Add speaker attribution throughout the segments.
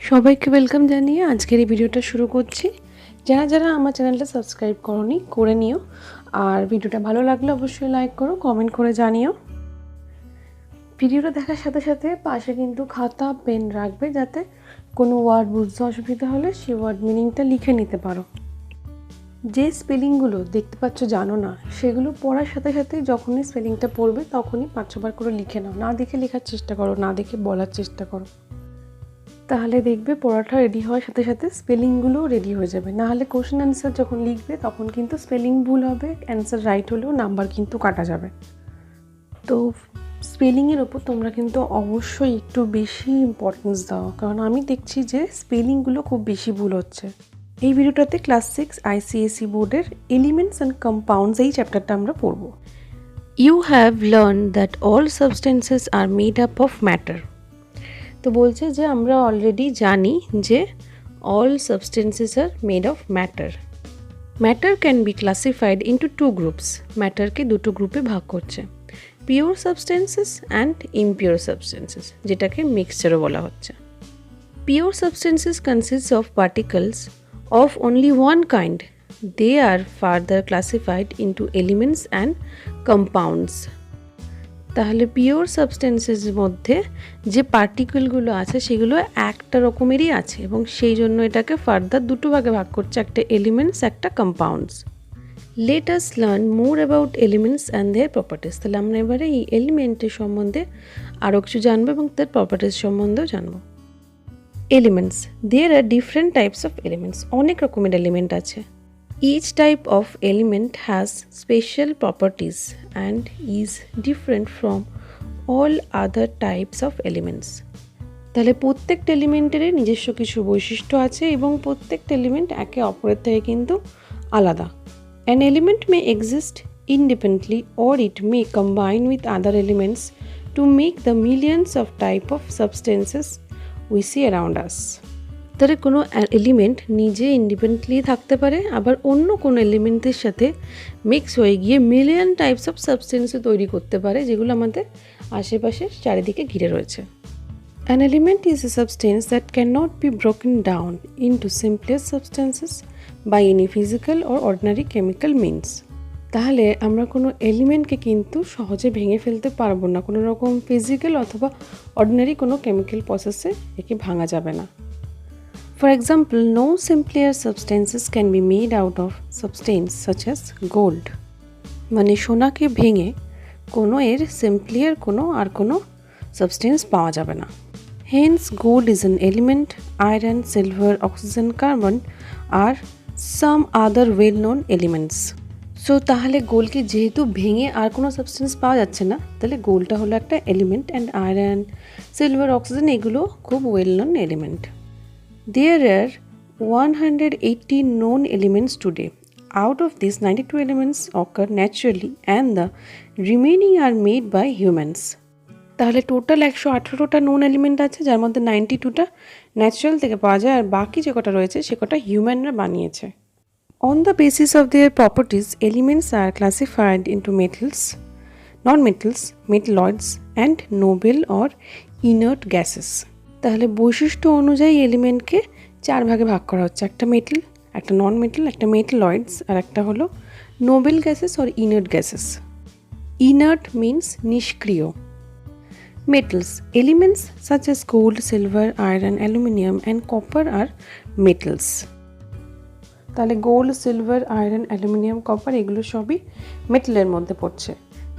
Speaker 1: সবাইকে ওয়েলকাম জানিয়ে আজকের এই ভিডিওটা শুরু করছি। যারা যারা আমার চ্যানেলটা সাবস্ক্রাইব করোনি করে নিও, আর ভিডিওটা ভালো লাগলে অবশ্যই লাইক করো, কমেন্ট করে জানিও। ভিডিওটা দেখার সাথে সাথে পাশে কিন্তু খাতা পেন রাখবে, যাতে কোনো ওয়ার্ড বুঝতে অসুবিধা হলে সেই ওয়ার্ড মিনিংটা লিখে নিতে পারো। যে স্পেলিংগুলো দেখতে পাচ্ছ জানো না, সেগুলো পড়ার সাথে সাথে যখনই স্পেলিংটা পড়বে তখনই 5-6বার করে লিখে নাও। না দেখে লেখার চেষ্টা করো, না দেখে বলার চেষ্টা করো, তাহলে দেখবে পড়াটা রেডি হওয়ার সাথে সাথে স্পেলিংগুলোও রেডি হয়ে যাবে। নাহলে কোশ্চেন অ্যান্সার যখন লিখবে তখন কিন্তু স্পেলিং ভুল হবে, অ্যান্সার রাইট হলেও নাম্বার কিন্তু কাটা যাবে। তো স্পেলিংয়ের ওপর তোমরা কিন্তু অবশ্যই একটু বেশি ইম্পর্টেন্স দাও, কারণ আমি দেখছি যে স্পেলিংগুলো খুব বেশি ভুল হচ্ছে। এই ভিডিওটাতে ক্লাস 6 ICSE বোর্ডের এলিমেন্টস অ্যান্ড কম্পাউন্ডস এই চ্যাপ্টারটা আমরা পড়ব। You have learn that all substances are made up of matter. তো বলছে যে আমরা অলরেডি জানি যে all substances are made of matter. Matter can be classified into 2 groups. ম্যাটারকে দুটো গ্রুপে ভাগ করছে, pure substances and impure substances, যেটাকে মিক্সচারও বলা হচ্ছে। Pure substances consists of particles of only one kind. They R further classified into elements and compounds. তাহলে পিওর সাবস্টেন্সেসের মধ্যে যে পার্টিকেলগুলো আছে সেগুলো একটা রকমেরই আছে, এবং সেই জন্য এটাকে ফার্দার দুটো ভাগে ভাগ করছে, একটা এলিমেন্টস, একটা compounds. Let us learn more about elements and their properties. তাহলে আমরা এবারে এই এলিমেন্টের সম্বন্ধে আরও কিছু জানবো এবং তার প্রপার্টিস সম্বন্ধেও জানবো। Elements, there are different types of elements. অনেক রকমের এলিমেন্ট আছে। Each type of element has special properties and is different from all other types of elements. তাহলে প্রত্যেকটা এলিমেন্টের নিজস্ব কিছু বৈশিষ্ট্য আছে এবং প্রত্যেকটা এলিমেন্ট একে অপরের থেকে কিন্তু আলাদা। An element may exist independently or it may combine with other elements to make the millions of type of substances we see around us. তাহলে কোনো এলিমেন্ট নিজে ইন্ডিপেন্ডেন্টলি থাকতে পারে, আবার অন্য কোনো এলিমেন্টের সাথে মিক্স হয়ে গিয়ে মিলিয়ন টাইপস অফ সাবস্টেন্সও তৈরি করতে পারে, যেগুলো আমাদের আশেপাশে চারিদিকে ঘিরে রয়েছে। An element is a substance that cannot be broken down into simpler substances by any physical or ordinary chemical means. তাহলে আমরা কোনো এলিমেন্টকে কিন্তু সহজে ভেঙে ফেলতে পারবো না, কোনো রকম ফিজিক্যাল অথবা অর্ডিনারি কোনো কেমিক্যাল প্রসেসে একে ভাঙা যাবে না। For example, no simpler substances can be made out of substance such as gold. মানে সোনাকে ভেঙে কোনো এর সিম্পলিয়ার কোনো সাবস্টেন্স পাওয়া যাবে না। Hence, gold is an element. Iron, silver, oxygen, carbon are some other well-known elements. So তাহলে গোল্ডকে যেহেতু ভেঙে আর কোনো সাবস্টেন্স পাওয়া যাচ্ছে না, তাহলে গোল্ডটা হলো একটা element, and iron, silver, oxygen এগুলো খুব well known element. There are 180 known elements today. Out of these, 92 elements occur naturally and the remaining are made by humans. তাহলে টোটাল 118টা নোন এলিমেন্ট আছে, যার মধ্যে 92টা ন্যাচারাল থেকে পাওয়া যায়, আর বাকি যে কটা রয়েছে সে কটা হিউম্যানরা বানিয়েছে। On the basis of their properties, elements are classified into metals, non-metals, metalloids and noble or inert gases. তাহলে বৈশিষ্ট্য অনুযায়ী এলিমেন্টকে 4 ভাগে ভাগ করা হচ্ছে, একটা মেটাল, একটা নন মেটাল, একটা মেটালয়েডস, আর একটা হলো noble gases or inert gases. Inert means নিষ্ক্রিয়। Metals, elements such as gold, silver, iron, aluminium and copper are metals. তাহলে gold, silver, iron, aluminium, copper এগুলো সবই মেটালের মধ্যে পড়ছে।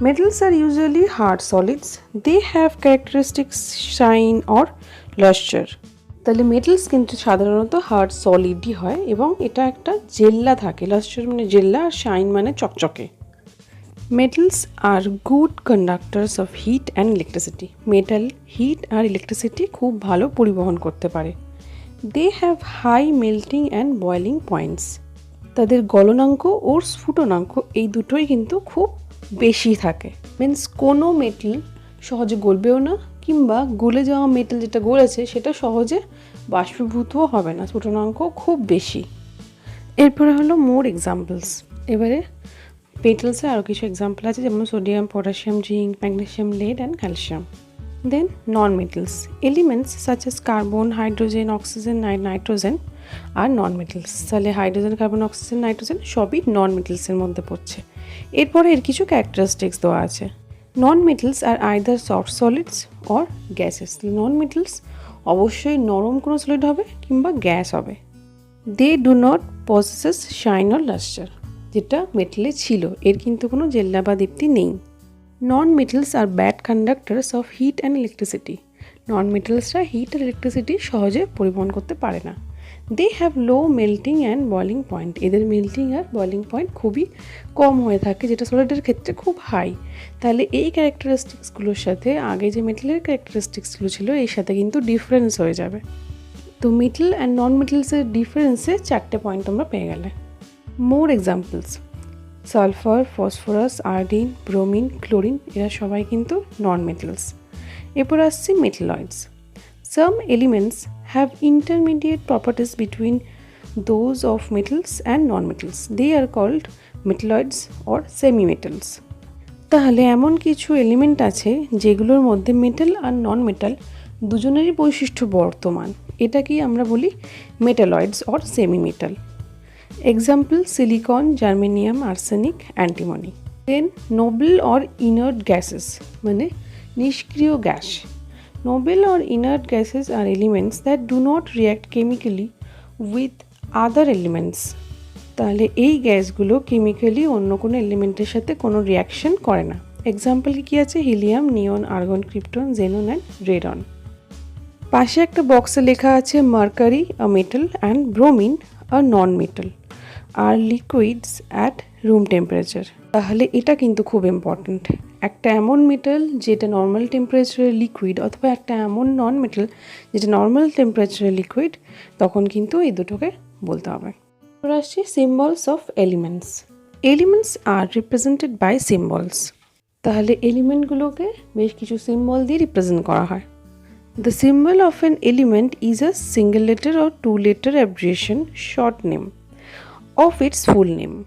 Speaker 1: Metals are usually hard solids. They have characteristics shine or luster. তাহলে metals কিন্তু সাধারণত হার্ড সলিডই হয় এবং এটা একটা জেল্লা থাকে। লাস্টার মানে জেল্লা, আর শাইন মানে চকচকে। Metals are good conductors of heat and electricity. Metal heat আর ইলেকট্রিসিটি খুব ভালো পরিবহন করতে পারে। They have high melting and boiling points. তাদের গলনাঙ্ক ও স্ফুটনাঙ্ক এই দুটোই কিন্তু খুব বেশি থাকে। মিন্স কোনো মেটাল সহজে গলবেও না, কিংবা গলে যাওয়া মেটাল যেটা গলেছে সেটা সহজে বাষ্পীভূতও হবে না, স্ফুটনাঙ্ক খুব বেশি। এরপরে হলো মোর এক্সাম্পলস। এবারে মেটালসে আরও কিছু এক্সাম্পল আছে, যেমন sodium, potassium, zinc, magnesium, lead and calcium. Then non metals, elements such as carbon, hydrogen, oxygen, nitrogen are non metals. তাহলে হাইড্রোজেন, কার্বন, অক্সিজেন, নাইট্রোজেন সবই নন মেটালসের মধ্যে পড়ছে। এরপরে এর কিছু ক্যারেক্টারিস্টিক্স দেওয়া আছে। Non metals are either soft solids or gases. Non metals অবশ্যই নরম কোনো সলিড হবে কিংবা গ্যাস হবে। They do not possess shine or lustre, যেটা মেটালে ছিল, এর কিন্তু কোনো জেল্লা বা দীপ্তি নেই। Non metals are bad conductors of heat and electricity. Non মেটালসরা হিট আর ইলেকট্রিসিটি সহজে পরিবহন করতে পারে না। They have low melting and boiling point, এদের মেল্টিং আর বয়লিং পয়েন্ট খুবই কম হয়ে থাকে, যেটা সলিডের ক্ষেত্রে খুব হাই। তাহলে এই ক্যারেক্টারিস্টিক্সগুলোর সাথে আগে যে মেটালের ক্যারেক্টারিস্টিক্সগুলো ছিল এর সাথে কিন্তু ডিফারেন্স হয়ে যাবে। তো মেটাল অ্যান্ড নন মেটালসের ডিফারেন্সে 4টে পয়েন্ট আমরা পেয়ে গেলে। More examples: sulphur, phosphorus, iodine, bromine, chlorine, এরা সবাই কিন্তু নন মেটালস। এরপর আসছে metalloids. Some elements have intermediate properties between those of metals and non metals, they are called metalloids or semi metals. তাহলে এমন কিছু এলিমেন্ট আছে যেগুলোর মধ্যে মেটাল আর নন মেটাল দুজনেরই বৈশিষ্ট্য বর্তমান, এটাকেই আমরা বলি metalloids or semi metal. Example: silicon, germanium, arsenic, antimony. Then noble or inert gases, মানে নিষ্ক্রিয় gas. Noble or inert gases are elements that do not react chemically with other elements. তাহলে এই গ্যাসগুলো কেমিক্যালি অন্য কোনো এলিমেন্টের সাথে কোনো রিয়াকশন করে না। এক্সাম্পল কী আছে? Helium, neon, argon, krypton, xenon and radon. পাশে একটা বক্সে লেখা আছে mercury a metal and bromine a non metal are liquids at room temperature. তাহলে এটা কিন্তু খুব ইম্পর্ট্যান্ট। একটা এমন মেটাল যেটা নর্মাল টেম্পারেচারে লিকুইড, অথবা একটা এমন নন মেটাল যেটা নর্মাল টেম্পারেচারে লিকুইড, তখন কিন্তু এই দুটোকে বলতে হবে। এবার আসছি symbols of elements. Elements are represented by symbols. তাহলে এলিমেন্টগুলোকে বেশ কিছু সিম্বল দিয়ে রিপ্রেজেন্ট করা হয়। The symbol of an element is a single letter or two-letter abbreviation, short name of its full name.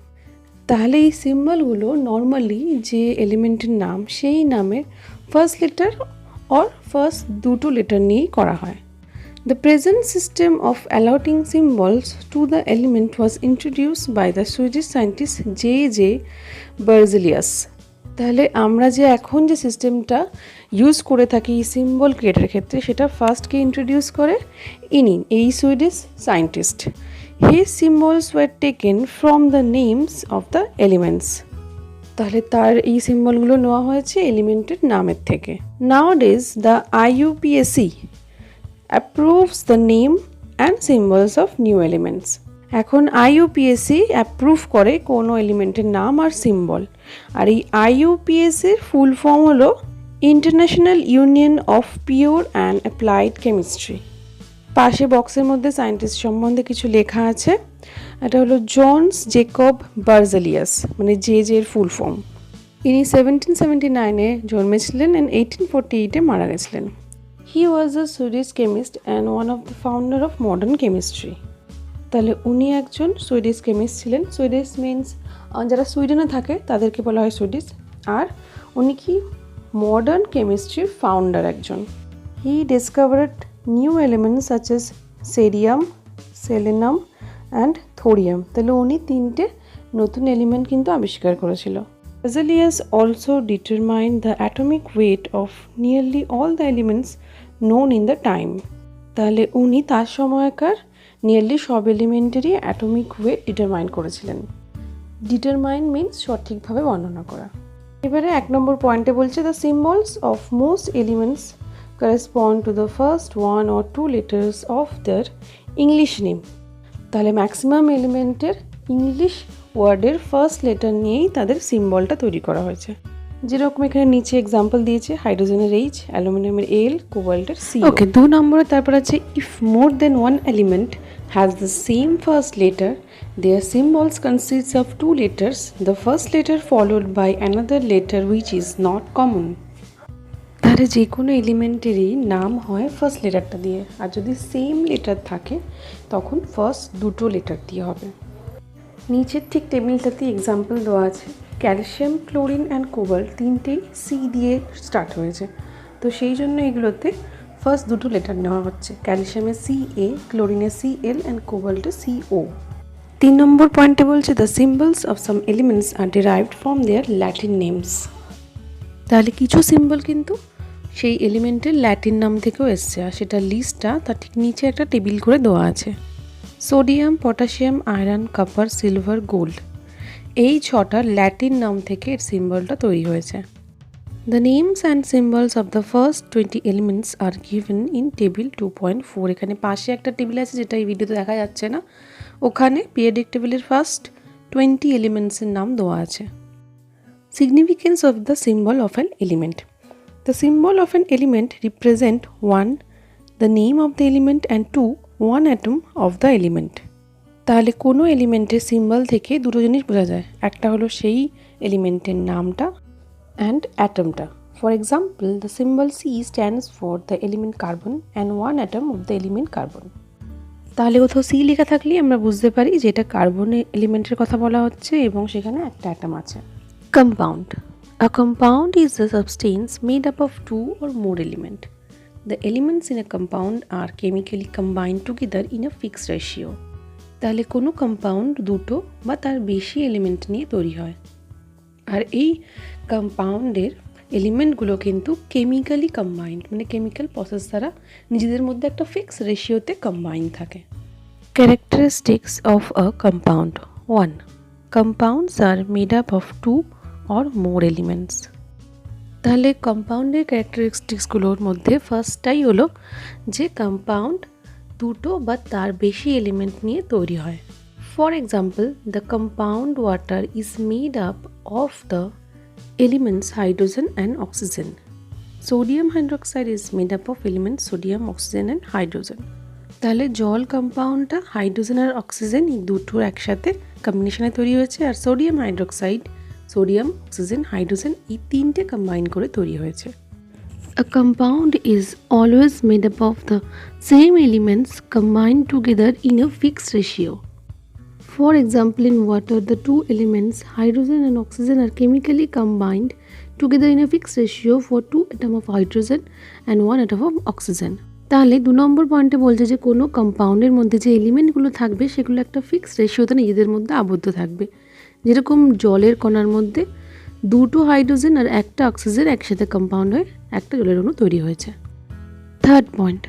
Speaker 1: তাহলে এই সিম্বলগুলো নর্মালি যে এলিমেন্টের নাম সেই নামের ফার্স্ট লেটার অর ফার্স্ট দুটো লেটার নিয়েই করা হয়। The present system of allotting symbols to the element was introduced by the Swedish scientist J.J. Berzelius. তাহলে আমরা যে এখন যে সিস্টেমটা ইউজ করে থাকি সিম্বল ক্রিয়েটের ক্ষেত্রে, সেটা ফার্স্টকে ইন্ট্রোডিউস করে এই Swedish scientist. His symbols were taken from the names of the elements. তাহলে তার এই সিম্বলগুলো নেওয়া হয়েছে এলিমেন্টের নামের থেকে। নাওয়াডেজ the IUPAC approves the name and symbols of new elements. এখন IUPAC অ্যাপ্রুভ করে কোনো এলিমেন্টের নাম আর সিম্বল। আর এই IUPACর ফুল ফর্ম হলো international union of pure and applied chemistry. পাশে বক্সের মধ্যে সায়েন্টিস্ট সম্বন্ধে কিছু লেখা আছে। এটা হলো জনস জেকব বার্জেলিয়াস, মানে জের ফুল ফর্ম। ইনি 1779-এ জন্মেছিলেন অ্যান্ড 1848-এ মারা গেছিলেন। He was a Swedish chemist and one of the founder of modern chemistry. তাহলে উনি একজন সুইডিশ কেমিস্ট ছিলেন। সুইডিশ মিনস যারা সুইডেনে থাকে তাদেরকে বলা হয় সুইডিশ। আর উনি কি মডার্ন কেমিস্ট্রির ফাউন্ডার একজন। He discovered new elements such as cerium, selenium and thorium. তাহলে উনি 3টে নতুন এলিমেন্ট কিন্তু আবিষ্কার করেছিল। Berzelius also determined the atomic weight of nearly all the elements known in the time. তাহলে উনি তার সময়কার নিয়ারলি সব এলিমেন্টেরই অ্যাটমিক ওয়েট ডিটারমাইন করেছিলেন। ডিটারমাইন মিনস সঠিকভাবে বর্ণনা করা। এবারে 1 নম্বর পয়েন্টে বলছে the symbols of most elements correspond to the first 1 or 2 letters of their English name. তাহলে ম্যাক্সিমাম এলিমেন্টের ইংলিশ ওয়ার্ডের ফার্স্ট লেটার নিয়েই তাদের সিম্বলটা তৈরি করা হয়েছে। যেরকম এখানে নিচে এক্সাম্পল দিয়েছে, হাইড্রোজেনের H, অ্যালুমিনিয়ামের Al, কোবাল্টের C। ওকে, 2 নম্বরে তারপর আছে if more than one element has the same first letter, their symbols consists of 2 letters, the first letter followed by another letter which is not common. তাহলে যে কোনো এলিমেন্টেরই নাম হয় ফার্স্ট লেটারটা দিয়ে, আর যদি সেম লেটার থাকে তখন ফার্স্ট দুটো লেটার দিয়ে হবে। নিচের ঠিক টেবিলটাতে এক্সাম্পল দেওয়া আছে। ক্যালসিয়াম, ক্লোরিন অ্যান্ড কোবাল্ট 3টেই C দিয়ে স্টার্ট হয়েছে। তো তো সেই জন্য এগুলোতে ফার্স্ট দুটো লেটার নেওয়া হচ্ছে, ক্যালসিয়ামে CA, ক্লোরিনে Cl অ্যান্ড কোবাল্টে CO। 3 নম্বর পয়েন্টে বলছে the symbols of some elements are derived from their Latin names. তাহলে কিছু সিম্বল কিন্তু সেই এলিমেন্টের ল্যাটিন নাম থেকেও এসছে, আর সেটা লিস্টটা তার ঠিক নিচে একটা টেবিল করে দেওয়া আছে। Sodium, potassium, iron, copper, silver, gold, এই 6টা ল্যাটিন নাম থেকে এর সিম্বলটা তৈরি হয়েছে। The names and symbols of the first 20 elements are given in table 2.4। এখানে পাশে একটা টেবিল আছে যেটা এই ভিডিওতে দেখা যাচ্ছে না, ওখানে পিরিয়ডিক টেবিলের ফার্স্ট 20 এলিমেন্টসের নাম দেওয়া আছে। Significance of the symbol of an element. The symbol of an element represent 1. the name of the element and 2. one atom of the element। তাহলে কোনো এলিমেন্টের সিম্বল থেকে দুটো জিনিস বোঝা যায়, একটা হলো সেই এলিমেন্টের নামটা and atomটা। For example, the symbol C stands for the element carbon and one atom of the element carbon। তাহলে কোথাও C লেখা থাকলেই আমরা বুঝতে পারি যে এটা কার্বন এলিমেন্টের কথা বলা হচ্ছে এবং সেখানে একটা অ্যাটম আছে। Compound. A compound is a substance made up of two or more elements. The elements in a compound are chemically combined together in a fixed ratio। তাহলে কোনো কম্পাউন্ড দুটো বা তার বেশি এলিমেন্ট নিয়ে তৈরি হয়, আর এই কম্পাউন্ডের এলিমেন্টগুলো কিন্তু কেমিক্যালি কম্বাইন্ড, মানে কেমিক্যাল প্রসেস দ্বারা নিজেদের মধ্যে একটা ফিক্স রেশিওতে কম্বাইন্ড থাকে। Characteristics of a compound. 1. Compounds are made up of two or more elements. তাহলে কম্পাউন্ডের ক্যারেক্টারিস্টিক্সগুলোর মধ্যে ফার্স্টটাই হলো যে কম্পাউন্ড দুটো বা তার বেশি এলিমেন্ট নিয়ে তৈরি হয়। For example, the compound water is made up of the elements hydrogen and oxygen. Sodium hydroxide is made up of elements sodium, oxygen and hydrogen। তাহলে জল কম্পাউন্ডটা হাইড্রোজেন আর অক্সিজেন এই দুটোর একসাথে কম্বিনেশনে তৈরি হয়েছে, আর sodium hydroxide sodium, oxygen, hydrogen এই তিনটে কম্বাইন করে তৈরি হয়েছে। A compound is always made up of the same elements combined together in a fixed ratio। For example, in water, the two elements hydrogen and oxygen are chemically combined together in a fixed ratio for 2 atoms of hydrogen and 1 atom of oxygen। তাহলে 2 নম্বর পয়েন্টে বলছে যে কোনো কম্পাউন্ডের মধ্যে যে এলিমেন্টগুলো থাকবে সেগুলো একটা ফিক্সড রেশিওতে নিজেদের মধ্যে আবদ্ধ থাকবে, যেরকম জলের কণার মধ্যে দুটো হাইড্রোজেন আর একটা অক্সিজেন একসাথে কম্পাউন্ড হয়ে একটা জলের অণু তৈরি হয়েছে। Third point,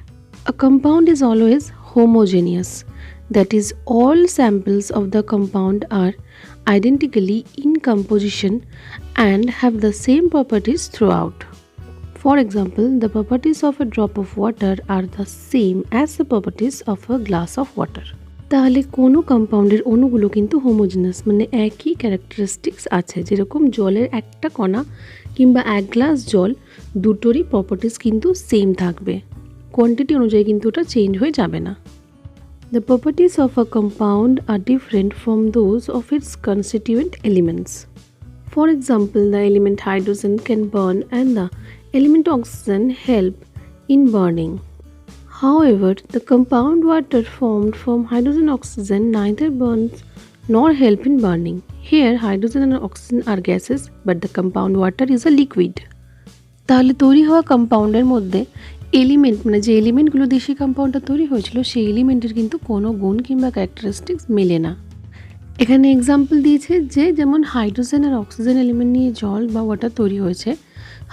Speaker 1: a compound is always homogeneous. That is, all samples of the compound are identically in composition and have the same properties throughout। For example, the properties of a drop of water are the same as the properties of a glass of water। তাহলে কোনো কম্পাউন্ডের অণুগুলো কিন্তু homogeneous, মানে একই characteristics আছে, যেরকম জলের একটা কণা কিংবা এক গ্লাস জল দুটোরই প্রপার্টিস কিন্তু সেম থাকবে, কোয়ান্টিটি অনুযায়ী কিন্তু ওটা চেঞ্জ হয়ে যাবে না। The properties of a compound are different from those of its constituent elements। For example, the element hydrogen can burn and the element oxygen help in burning। However, the compound water formed from hydrogen and oxygen neither burns nor help in burning। Here, hydrogen and oxygen are gases, but the compound water is a liquid। তাহলে তৈরি হওয়া কম্পাউন্ডের মধ্যে element, মানে যে এলিমেন্টগুলো দিয়ে সেই কম্পাউন্ডটা তৈরি হয়েছিল সেই এলিমেন্টের কিন্তু কোনো গুণ কিংবা ক্যারেক্টারিস্টিক্স মেলে না। এখানে এক্সাম্পল দিয়েছে যে যেমন হাইড্রোজেন আর অক্সিজেন এলিমেন্ট নিয়ে জল বা ওয়াটার তৈরি হয়েছে,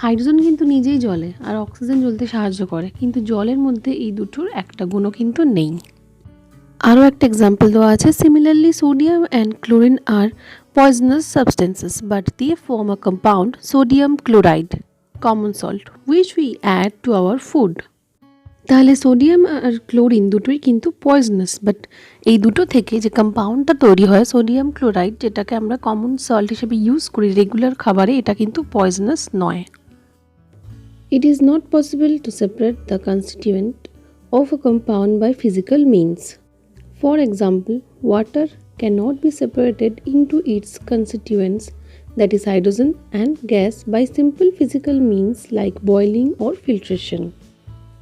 Speaker 1: হাইড্রোজেন কিন্তু নিজেই জ্বলে আর অক্সিজেন জ্বলতে সাহায্য করে, কিন্তু জলের মধ্যে এই দুটোর একটা গুণও কিন্তু নেই। আরও একটা এক্সাম্পল দেওয়া আছে, similarly sodium and chlorine are poisonous substances but they form a compound sodium chloride common salt which we add to our food। তাহলে সোডিয়াম আর ক্লোরিন দুটোই কিন্তু পয়জনাস, বাট এই দুটো থেকে যে কম্পাউন্ডটা তৈরি হয় সোডিয়াম ক্লোরাইড, যেটাকে আমরা কমন সল্ট হিসেবে ইউজ করি রেগুলার খাবারে, এটা কিন্তু পয়জনাস নয়। It is not possible to separate the constituent of a compound by physical means। For example, water cannot be separated into its constituents, that is hydrogen and gas, by simple physical means like boiling or filtration।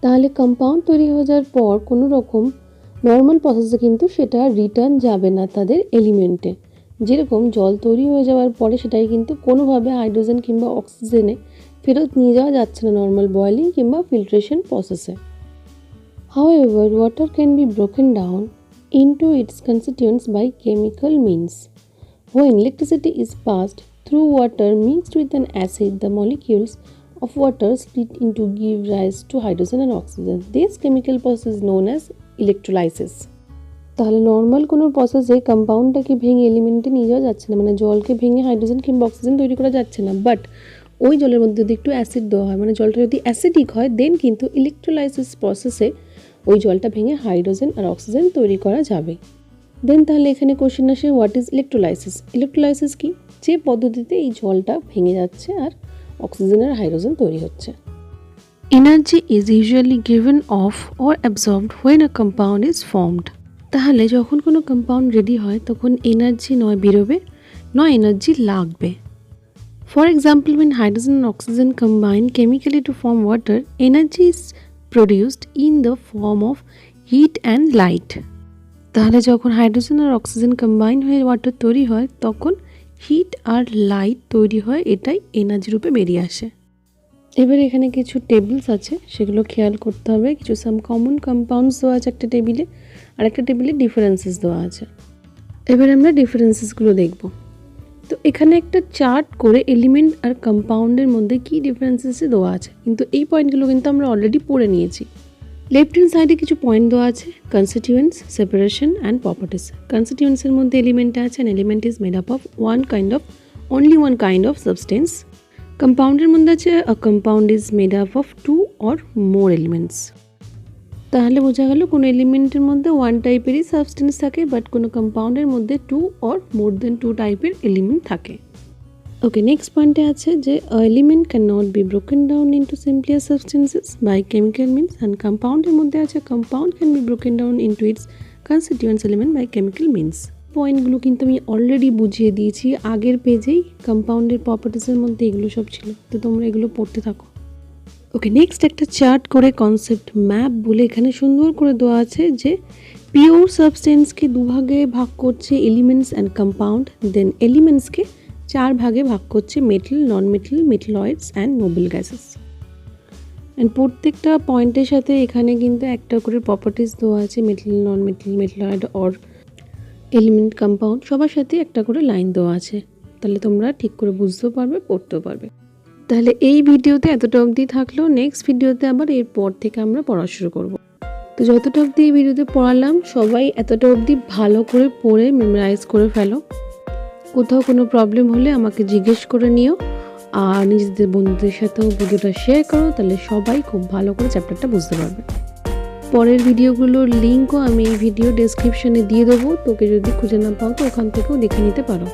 Speaker 1: তাহলে compound তৈরি হয়ে যাওয়ার পর কোনো রকম normal প্রসেসে কিন্তু সেটা রিটার্ন যাবে না তাদের এলিমেন্টে, যেরকম জল তৈরি হয়ে যাওয়ার পরে সেটাই কিন্তু কোনোভাবে হাইড্রোজেন কিংবা অক্সিজেনে ফেরত নিয়ে যাওয়া যাচ্ছে না নর্মাল বয়েলিং কিংবা ফিল্ট্রেশন প্রসেসে। However, water can be broken down into its constituents by chemical means. When electricity is passed through water mixed with an acid, the molecules of water split into give rise to hydrogen and oxygen. This chemical process is known as electrolysis. তাহলে normal কোনো প্রসেসে কম্পাউন্ডটাকে ভেঙে এলিমেন্টে নিয়ে যাওয়া যাচ্ছে না, মানে জলকে ভেঙে হাইড্রোজেন কিংবা অক্সিজেন তৈরি করা যাচ্ছে না। বাট ওই জলের মধ্যে যদি একটু অ্যাসিড দেওয়া হয়, মানে জলটা যদি অ্যাসিডিক হয়, দেন কিন্তু ইলেকট্রোলাইসিস প্রসেসে ওই জলটা ভেঙে হাইড্রোজেন আর অক্সিজেন তৈরি করা যাবে। দেন তাহলে এখানে কোশ্চেন আসে, হোয়াট ইজ ইলেকট্রোলাইসিস? ইলেকট্রোলাইসিস কি? যে পদ্ধতিতে এই জলটা ভেঙে যাচ্ছে আর অক্সিজেন আর হাইড্রোজেন তৈরি হচ্ছে। Energy is usually given of or absorbed when a compound is formed. তাহলে যখন কোনো কম্পাউন্ড রেডি হয় তখন এনার্জি নয় বেরোবে, নয় এনার্জি লাগবে। For example, when hydrogen and oxygen combine chemically to form water, energy is produced in the form of heat and light. তাহলে যখন হাইড্রোজেন আর অক্সিজেন কম্বাইন হয়ে ওয়াটার তৈরি হয় তখন হিট আর লাইট তৈরি হয়, এটাই এনার্জি রূপে বেরিয়ে আসে। এবার এখানে কিছু টেবিলস আছে, সেগুলো খেয়াল করতে হবে। কিছু সাম কমন কম্পাউন্ডস দেওয়া আছে একটা টেবিলে, আর একটা টেবিলে ডিফারেন্সেস দেওয়া আছে। এবার আমরা ডিফারেন্সেসগুলো দেখব। তো এখানে একটা চার্ট করে এলিমেন্ট আর কম্পাউন্ডের মধ্যে কী ডিফারেন্সেস দেওয়া আছে, কিন্তু এই পয়েন্টগুলো কিন্তু আমরা অলরেডি পড়ে নিয়েছি। লেফট হ্যান্ড সাইডে কিছু পয়েন্ট দেওয়া আছে, কনস্টিটিউয়েন্টস, সেপারেশন অ্যান্ড প্রপার্টিস। কনস্টিটিউয়েন্টসের মধ্যে এলিমেন্ট আছে, an element is made up of only one kind of substance. কম্পাউন্ডের মধ্যে আছে, a compound is made up of 2 or more elements. তাহলে বোঝা গেল কোনো এলিমেন্টের মধ্যে 1 টাইপেরই সাবস্টেন্স থাকে, বাট কোনো কম্পাউন্ডের মধ্যে 2 or more than 2 টাইপের এলিমেন্ট থাকে। ওকে, নেক্সট পয়েন্টে আছে যে element can not be broken down into simpler substances by chemical means. And কম্পাউন্ডের মধ্যে আছে, compound can be broken down into its constituents element by chemical means. পয়েন্টগুলো কিন্তু আমি অলরেডি বুঝিয়ে দিয়েছি আগের পেজেই। কম্পাউন্ডের প্রপার্টিসের মধ্যে এগুলো সব ছিল, তো তোমরা এগুলো পড়তে থাকো। ওকে, নেক্সট একটা চার্ট করে কনসেপ্ট ম্যাপ বলে এখানে সুন্দর করে দেওয়া আছে যে পিওর সাবস্টেন্সকে দুভাগে ভাগ করছে এলিমেন্টস অ্যান্ড কম্পাউন্ড, দেন এলিমেন্টসকে 4 ভাগে ভাগ করছে metal, non metal, metalloids and Nobel gases. And প্রত্যেকটা পয়েন্টের সাথে এখানে কিন্তু একটা করে প্রপার্টিস দেওয়া আছে, metal, non metal, metalloid or element, compound, সবার সাথে একটা করে লাইন দেওয়া আছে। তাহলে তোমরা ঠিক করে বুঝতেও পারবে, পড়তেও পারবে। তাহলে এই ভিডিওতে এতটা অবধি থাকলো। নেক্সট ভিডিওতে আবার এরপর থেকে আমরা পড়া শুরু করব। তো যতটা অবধি এই ভিডিওতে পড়ালাম সবাই এতটা অবধি ভালো করে পড়ে মেমোরাইজ করে ফেলো। কোথাও কোনো প্রবলেম হলে আমাকে জিজ্ঞেস করে নিও, আর নিজেদের বন্ধুদের সাথেও ভিডিওটা শেয়ার করো, তাহলে সবাই খুব ভালো করে চ্যাপ্টারটা বুঝতে পারবে। পরের ভিডিওগুলোর লিঙ্কও আমি এই ভিডিও ডেসক্রিপশনে দিয়ে দেবো, তোকে যদি খুঁজে না পাও তো ওখান থেকেও দেখে নিতে পারো।